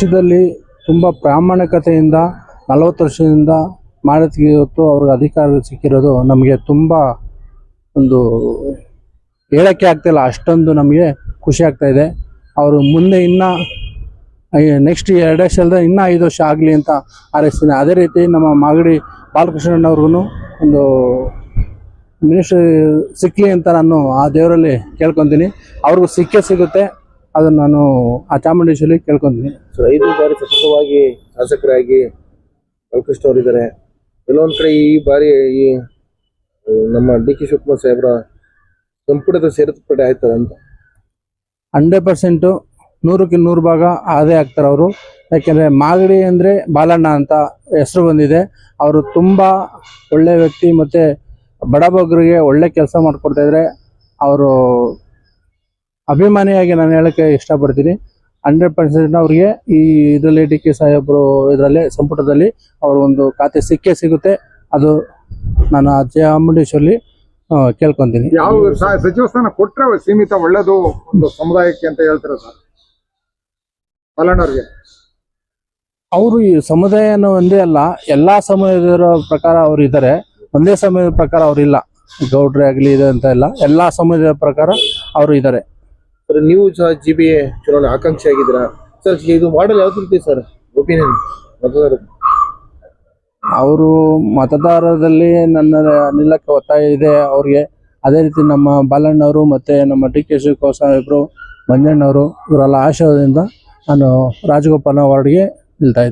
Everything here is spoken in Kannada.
ಪಕ್ಷದಲ್ಲಿ ತುಂಬ ಪ್ರಾಮಾಣಿಕತೆಯಿಂದ 40 ವರ್ಷದಿಂದ ಮಾಡೋದಕ್ಕೆ ಇವತ್ತು ಅವ್ರಿಗೆ ಅಧಿಕಾರ ಸಿಕ್ಕಿರೋದು ನಮಗೆ ತುಂಬ ಒಂದು ಹೇಳೋಕ್ಕೆ ಆಗ್ತಾಯಿಲ್ಲ, ಅಷ್ಟೊಂದು ನಮಗೆ ಖುಷಿ ಆಗ್ತಾಯಿದೆ. ಅವರು ಮುಂದೆ ಇನ್ನೂ ನೆಕ್ಸ್ಟ್ 2 ವರ್ಷ ಅಲ್ಲದೆ ಇನ್ನೂ 5 ವರ್ಷ ಆಗಲಿ ಅಂತ ಹಾರೈಸ್ತೀನಿ. ಅದೇ ರೀತಿ ನಮ್ಮ ಮಾಗಡಿ ಬಾಲಕೃಷ್ಣಣ್ಣವ್ರಿಗೂ ಒಂದು ಮಿನಿಸ್ಟ್ರಿ ಸಿಕ್ಕಲಿ ಅಂತ ನಾನು ಆ ದೇವರಲ್ಲಿ ಕೇಳ್ಕೊತೀನಿ. ಅವ್ರಿಗೂ ಸಿಗುತ್ತೆ, ಅದನ್ನು ನಾನು ಆ ಚಾಮುಂಡೇಶ್ವರಿ ಕೇಳ್ಕೊತೀನಿ. ಸೊ 5 ಬಾರಿ ಸತತವಾಗಿ ಶಾಸಕರಾಗಿ ಬಾಲಕೃಷ್ಣ ಅವರಿದ್ದಾರೆ. ಕೆಲವೊಂದು ಕಡೆ ಈ ಬಾರಿ ಈ ನಮ್ಮ ಡಿ.ಕೆ. ಶಿವಕುಮಾರ್ ಸಾಹೇಬ್ರ ಸಂಪುಟದ ಸೇರ್ಪಡೆ ಆಯ್ತದ ಅಂತ 100% 100ಕ್ಕೆ 100 ಭಾಗ ಅದೇ ಆಗ್ತಾರೆ ಅವರು. ಯಾಕೆಂದರೆ ಮಾಗಡಿ ಅಂದರೆ ಬಾಲಣ್ಣ ಅಂತ ಹೆಸರು ಬಂದಿದೆ. ಅವರು ತುಂಬ ಒಳ್ಳೆ ವ್ಯಕ್ತಿ ಮತ್ತು ಬಡಬಗ್ಗರಿಗೆ ಒಳ್ಳೆ ಕೆಲಸ ಮಾಡಿಕೊಡ್ತಾಯಿದ್ರೆ ಅವರು ಅಭಿಮಾನಿಯಾಗಿ ನಾನು ಹೇಳೋಕ್ಕೆ ಇಷ್ಟಪಡ್ತೀನಿ. 100% ಅವ್ರಿಗೆ ಈ ಇದರಲ್ಲಿ ಡಿ.ಕೆ. ಸಾಹೇಬರು ಇದರಲ್ಲಿ ಸಂಪುಟದಲ್ಲಿ ಅವರು ಒಂದು ಖಾತೆ ಸಿಗುತ್ತೆ. ಅದು ನಾನು ಆ ಚಾಮುಂಡೇಶ್ವರಿ ಕೇಳ್ಕೊತೀನಿ. ಯಾವ ಸಚಿವ ಸ್ಥಾನ ಕೊಟ್ರೆ ಸೀಮಿತ ಒಳ್ಳೇದು ಒಂದು ಸಮುದಾಯಕ್ಕೆ ಅಂತ ಹೇಳ್ತಾರೆ ಸರ್ ಬಾಲಣ್ಣವ್ರಿಗೆ? ಅವರು ಈ ಸಮುದಾಯನ ಒಂದೇ ಅಲ್ಲ, ಎಲ್ಲ ಸಮುದಾಯದ ಪ್ರಕಾರ ಅವರು ಇದ್ದಾರೆ. ಒಂದೇ ಸಮುದಾಯದ ಪ್ರಕಾರ ಅವರಿಲ್ಲ. ಗೌಡ್ರೆ ಆಗಲಿ ಇದೆ ಅಂತ ಇಲ್ಲ, ಎಲ್ಲ ಸಮುದಾಯದ ಪ್ರಕಾರ ಅವರು ಇದ್ದಾರೆ. ಸರ್ ನೀವು ಸಹ GBA ಚುನಾವಣೆ ಆಕಾಂಕ್ಷಿ ಆಗಿದ್ದೀರಾ ಸರ್. ಇದು ಮಾಡಲ್ ಯಾವ್ದು ರೀತಿ ಸರ್ ಒಪಿನಿಯನ್ ಮತದಾರ? ಅವರು ಮತದಾರರಲ್ಲಿ ನನ್ನ ನಿಲ್ಲಕ್ಕೆ ಒತ್ತಾಯ ಇದೆ ಅವ್ರಿಗೆ. ಅದೇ ರೀತಿ ನಮ್ಮ ಬಾಲಣ್ಣವರು ಮತ್ತು ನಮ್ಮ ಡಿ.ಕೆ. ಶಿವಕುಮಾರ್ ಸಾಹೇಬರು, ಮಂಜಣ್ಣವರು ಇವರೆಲ್ಲ ಆಶೀರ್ವಾದದಿಂದ ನಾನು ರಾಜಗೋಪಾಲ ವಾರ್ಡ್ಗೆ ನಿಲ್ತಾ ಇದ್ದೀನಿ.